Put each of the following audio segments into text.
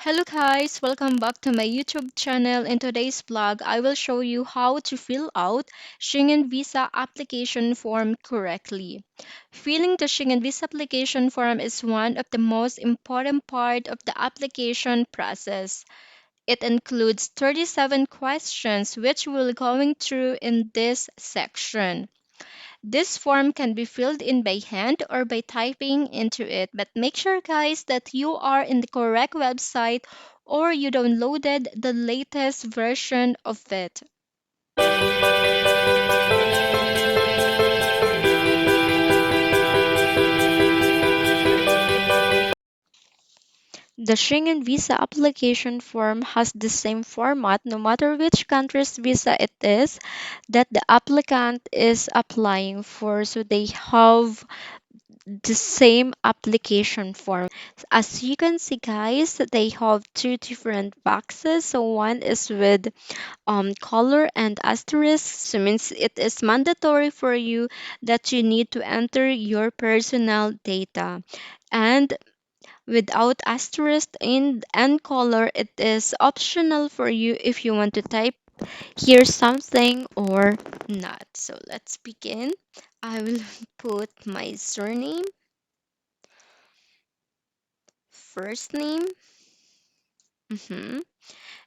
Hello guys, welcome back to my YouTube channel. In today's vlog, I will show you how to fill out Schengen Visa application form correctly. Filling the Schengen Visa application form is one of the most important part of the application process. It includes 37 questions which we'll going through in this section. This form can be filled in by hand or by typing into it, but make sure, guys, that you are in the correct website or you downloaded the latest version of it. The Schengen Visa application form has the same format no matter which country's visa it is that the applicant is applying for. So they have the same application form. As you can see, guys, they have two different boxes. So one is with color and asterisk. So means it is mandatory for you that you need to enter your personal data. And without asterisk and color, it is optional for you if you want to type here something or not. So let's begin. I will put my surname, first name,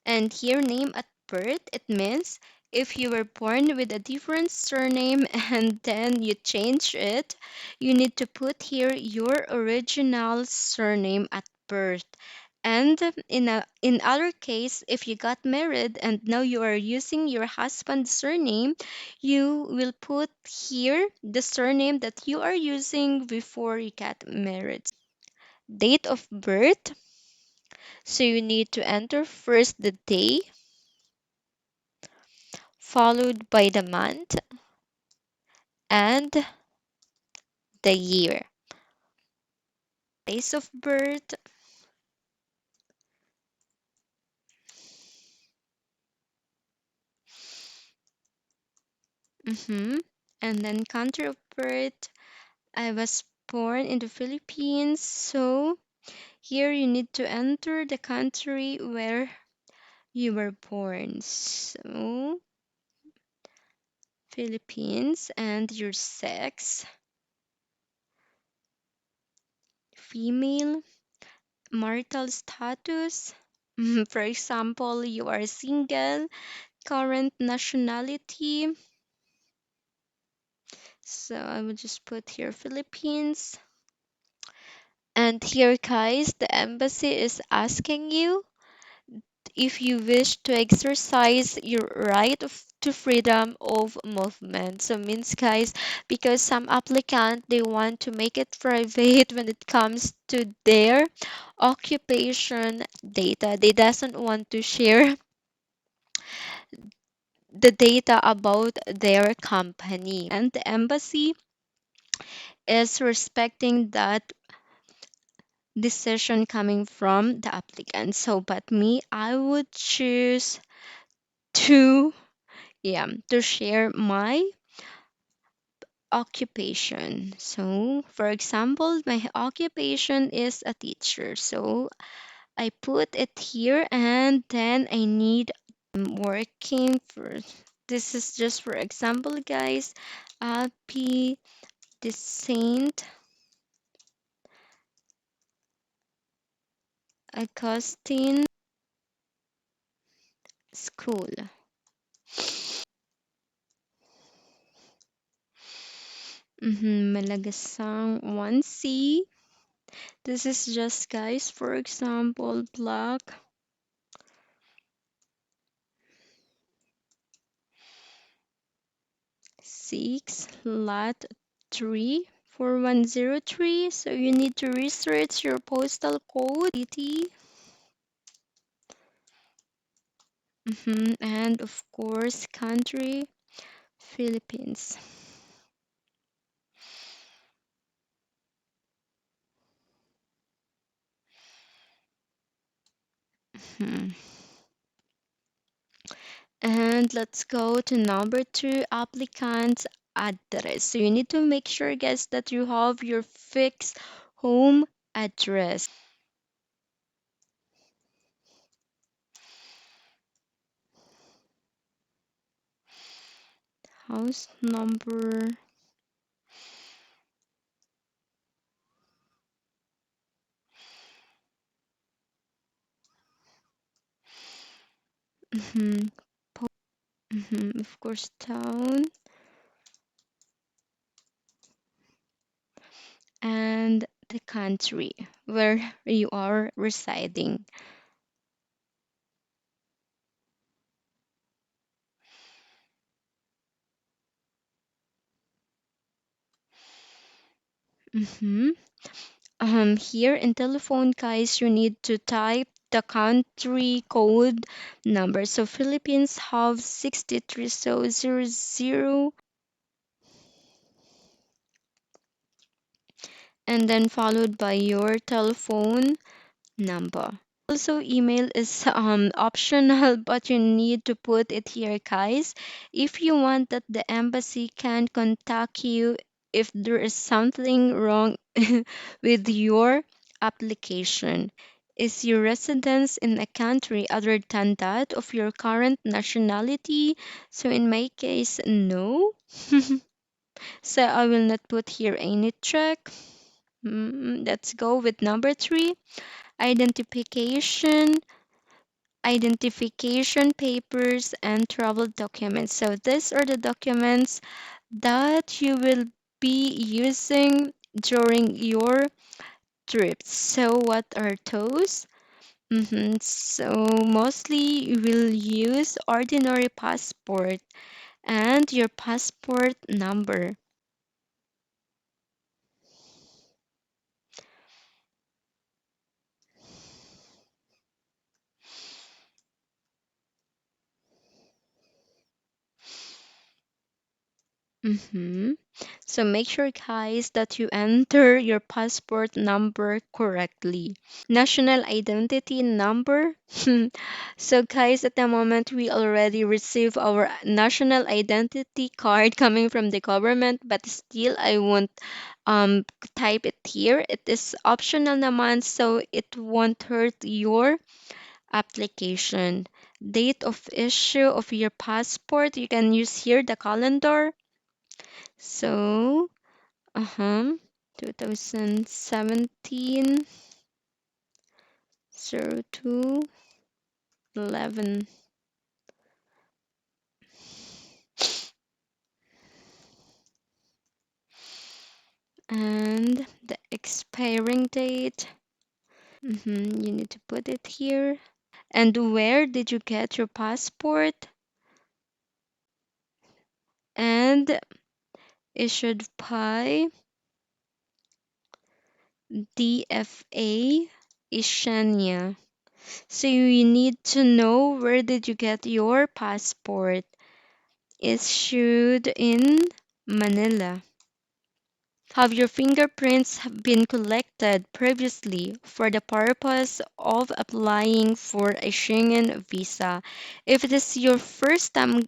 and here name at birth. It means if you were born with a different surname and then you change it, you need to put here your original surname at birth. And in other case, if you got married and now you are using your husband's surname, you will put here the surname that you are using before you got married. Date of birth. So you need to enter first the day, followed by the month and the year. Place of birth, and then country of birth. I was born in the Philippines, so here you need to enter the country where you were born. So, Philippines, and your sex, female, marital status. For example, you are single, current nationality. So I will just put here Philippines. And here, guys, the embassy is asking you if you wish to exercise your right to freedom of movement. So means, guys, because some applicant they want to make it private when it comes to their occupation data. They doesn't want to share the data about their company, and the embassy is respecting that decision coming from the applicant. So, but me, I would choose to, to share my occupation. So, for example, my occupation is a teacher. So, I put it here and then I need working for, this is just for example, guys. I'll be the Saint Augustine School. Malagasang 1C. This is just, guys, for example, block 6, lot 3, 4103. So you need to research your postal code, city, and of course, country, Philippines. Hmm. And let's go to number 2, applicant's address. So you need to make sure, guys, that you have your fixed home address. House number. Mhm, of course, town and the country where you are residing. Mhm. Here in telephone, guys, you need to type the country code number. So Philippines have 63, so 00, and then followed by your telephone number. Also, email is optional, but you need to put it here, guys. If you want that the embassy can contact you if there is something wrong with your application. Is your residence in a country other than that of your current nationality? So in my case, no. So I will not put here any check. Let's go with number three, identification, identification papers, and travel documents. So these are the documents that you will be using during your trips. So what are those? So mostly you will use ordinary passport and your passport number. hmm So make sure, guys, that you enter your passport number correctly. National identity number. So, guys, at the moment, we already receive our national identity card coming from the government, but still, I won't um, type it here. It is optional naman, so it won't hurt your application. Date of issue of your passport, you can use here the calendar. So, 2017 02 11, and the expiring date. You need to put it here. And where did you get your passport? And issued by DFA Ishania. So you need to know where did you get your passport. Issued in Manila. Have your fingerprints been collected previously for the purpose of applying for a Schengen visa? If it is your first time,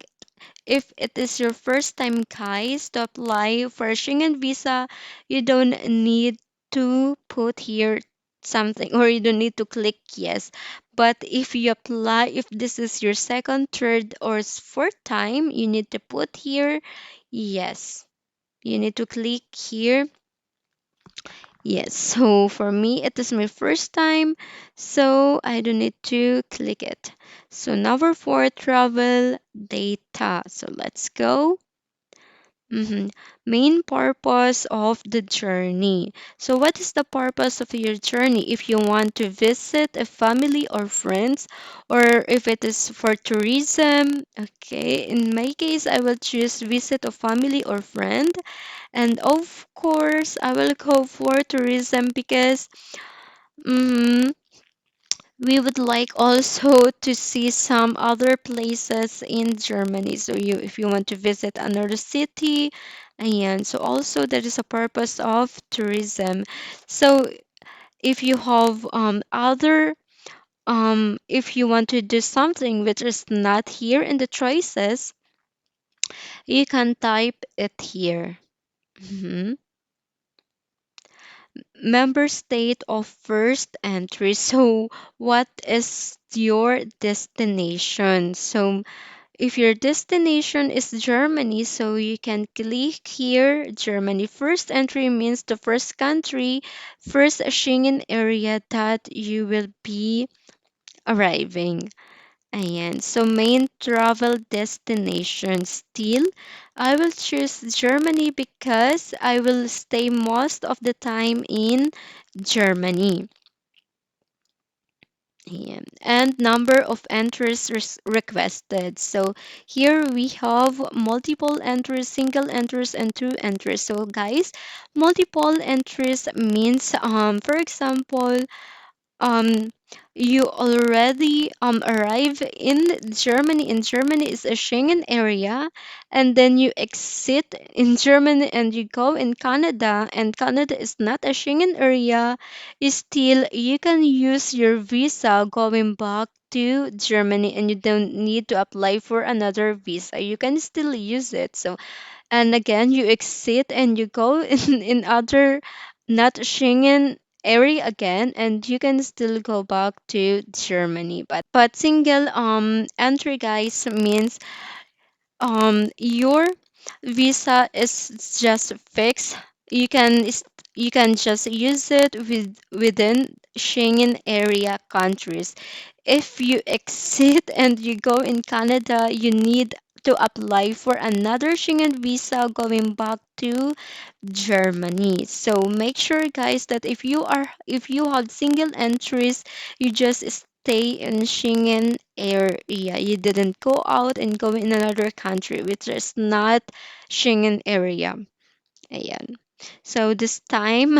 if it is your first time, guys, to apply for a Schengen visa, you don't need to put here something, or you don't need to click yes. But if you apply, if this is your second, third, or fourth time, you need to put here yes. You need to click here yes. So for me, it is my first time, so I don't need to click it. So number four, travel data. So let's go. Mhm. Main purpose of the journey. So, what is the purpose of your journey? If you want to visit a family or friends, or if it is for tourism, okay. In my case, I will choose visit a family or friend, and of course, I will go for tourism because mhm, we would like also to see some other places in Germany. So you if you want to visit another city, and so also that is a purpose of tourism. So if you have other if you want to do something which is not here in the choices, you can type it here. Mhm. Member state of first entry. So what is your destination? So If your destination is Germany, so you can click here, Germany. First entry means the first country, first Schengen area that you will be arriving. Ayan. So, main travel destination still, I will choose Germany because I will stay most of the time in Germany. Ayan. And number of entries requested. So, here we have multiple entries, single entries, and two entries. So, guys, multiple entries means, for example, um you already arrive in Germany, and Germany is a Schengen area, and then you exit in Germany and you go in Canada, and Canada is not a Schengen area, still you can use your visa going back to Germany, and you don't need to apply for another visa. You can still use it. So, and again you exit and you go in other not Schengen area again, and you can still go back to Germany. But single entry, guys, means your visa is just fixed. You can you can just use it within Schengen area countries. If you exit and you go in Canada, you need to apply for another Schengen visa going back to Germany. So make sure, guys, that if you have single entries, you just stay in Schengen area. You didn't go out and go in another country which is not Schengen area. Ayan. So this time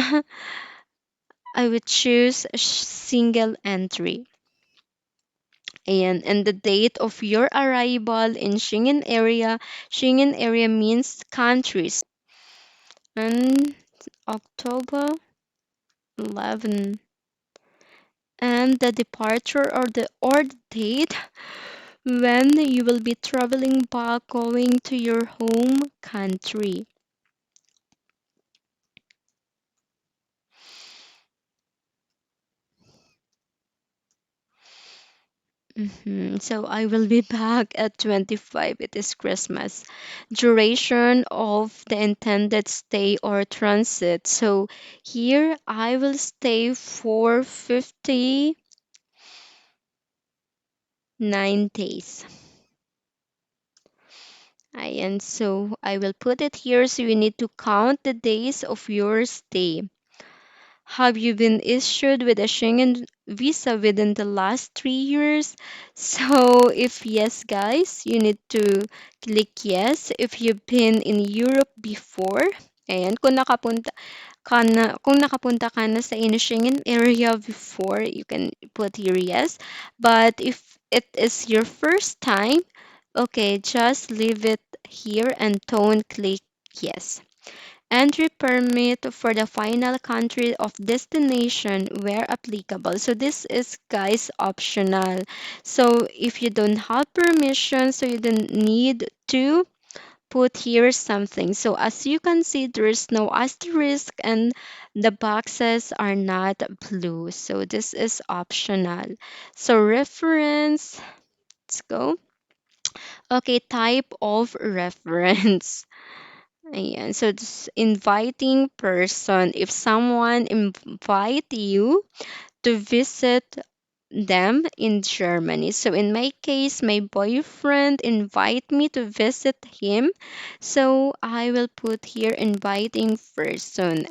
I would choose a single entry. And the date of your arrival in Schengen area means countries. And October 11. And the departure or the date when you will be traveling back going to your home country. So I will be back at 25. It is Christmas. Duration of the intended stay or transit. So here I will stay for 59 days. And so I will put it here, so you need to count the days of your stay. Have you been issued with a Schengen visa within the last 3 years? So, if yes, guys, you need to click yes. If you've been in Europe before, and kung nakapunta ka na sa Schengen area before, you can put here yes. But if it is your first time, okay, just leave it here and don't click yes. Entry permit for the final country of destination where applicable. So this is, guys, optional. So if you don't have permission, so you don't need to put here something. So as you can see, there is no asterisk and the boxes are not blue. So this is optional. So reference, let's go. Okay, type of reference. Ayan. So, this inviting person, if someone invite you to visit them in Germany. So, in my case, my boyfriend invite me to visit him. So, I will put here inviting person.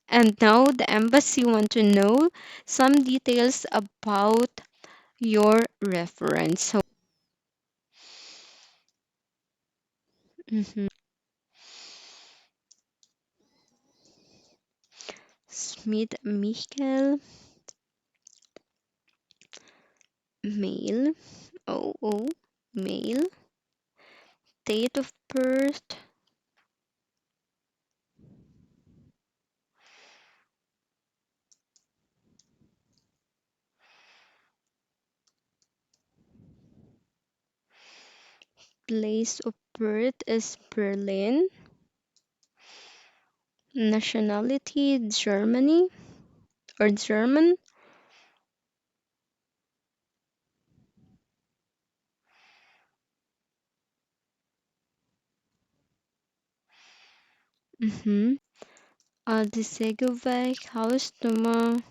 And now the embassy want to know some details about your reference. So, mhm. Smith Michael, mail. Oh, mail, date of birth, place of birth is Berlin, nationality Germany or German, Mm-hmm. Aldesegovec house number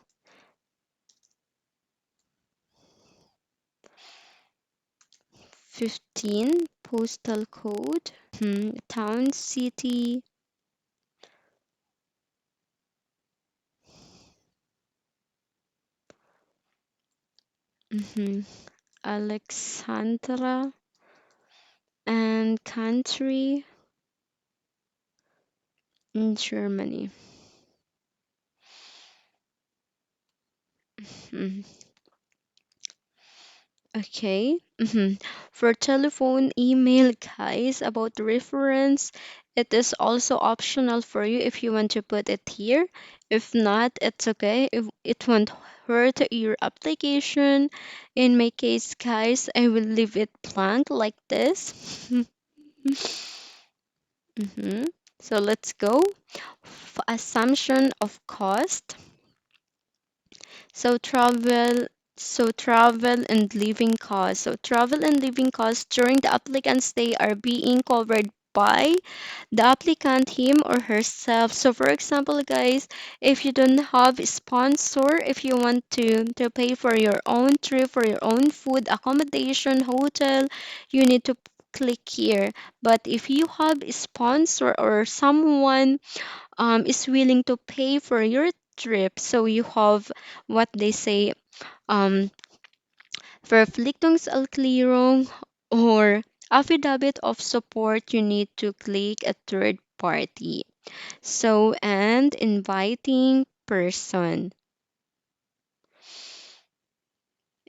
15, postal code. Town, city. hmm Alexandra, and country in Germany. Mhm. Okay. For telephone, email, guys, about the reference, it is also optional for you if you want to put it here. If not, it's okay. If it won't hurt your application. In my case, guys, I will leave it blank like this. Mhm. So let's go. Assumption of cost. So travel and living costs. So travel and living costs during the applicant's stay are being covered by the applicant, him or herself. So for example, guys, if you don't have a sponsor, if you want to pay for your own trip, for your own food, accommodation, hotel, you need to click here. But if you have a sponsor or someone is willing to pay for your trip, so you have what they say, um, Verpflichtungserklärung or affidavit of support, you need to click a third party. So, and inviting person.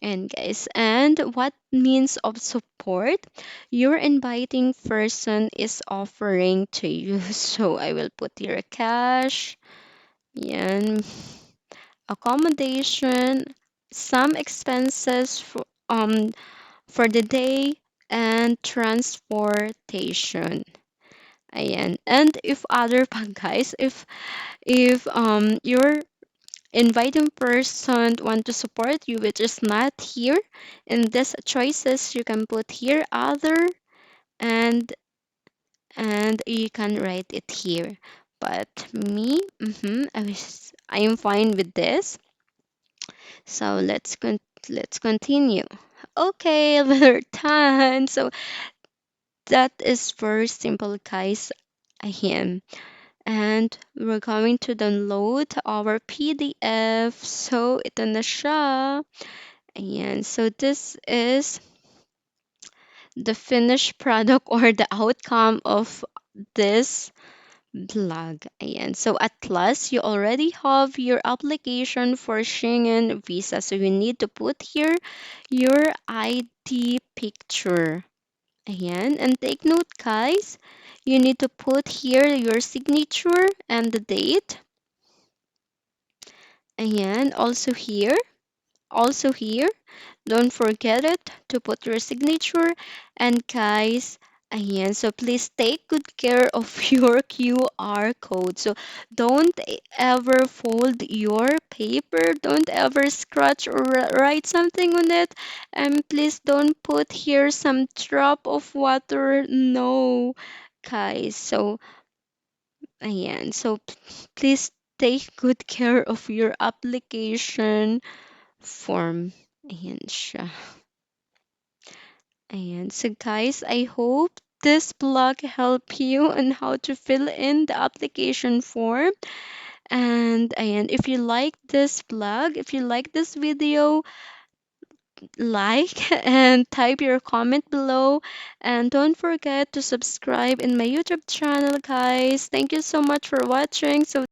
And guys, and what means of support? Your inviting person is offering to you. So I will put here cash, yan, accommodation, some expenses for the day, and transportation. Ayan. And if other pa guys, if your inviting person want to support you which is not here in this choices, you can put here other, and you can write it here. But me, I am fine with this. So let's continue. Okay, we're done. So that is very simple, guys. Again, and we're going to download our PDF. So ito na siya. Ayan. So this is the finished product or the outcome of this blog. Ayan. So at last, you already have your application for Schengen visa. So you need to put here your ID picture. Ayan. And take note, guys, you need to put here your signature and the date. Ayan. Also here, don't forget it to put your signature. And guys, ayan, so please take good care of your QR code. So don't ever fold your paper, don't ever scratch or write something on it, and please don't put here some drop of water. No, guys. So ayan, so please take good care of your application form. Ayan siya. Ayan. So guys, I hope this blog helped you on how to fill in the application form. And ayan, if you like this blog, if you like this video, like and type your comment below. And don't forget to subscribe in my YouTube channel, guys. Thank you so much for watching. So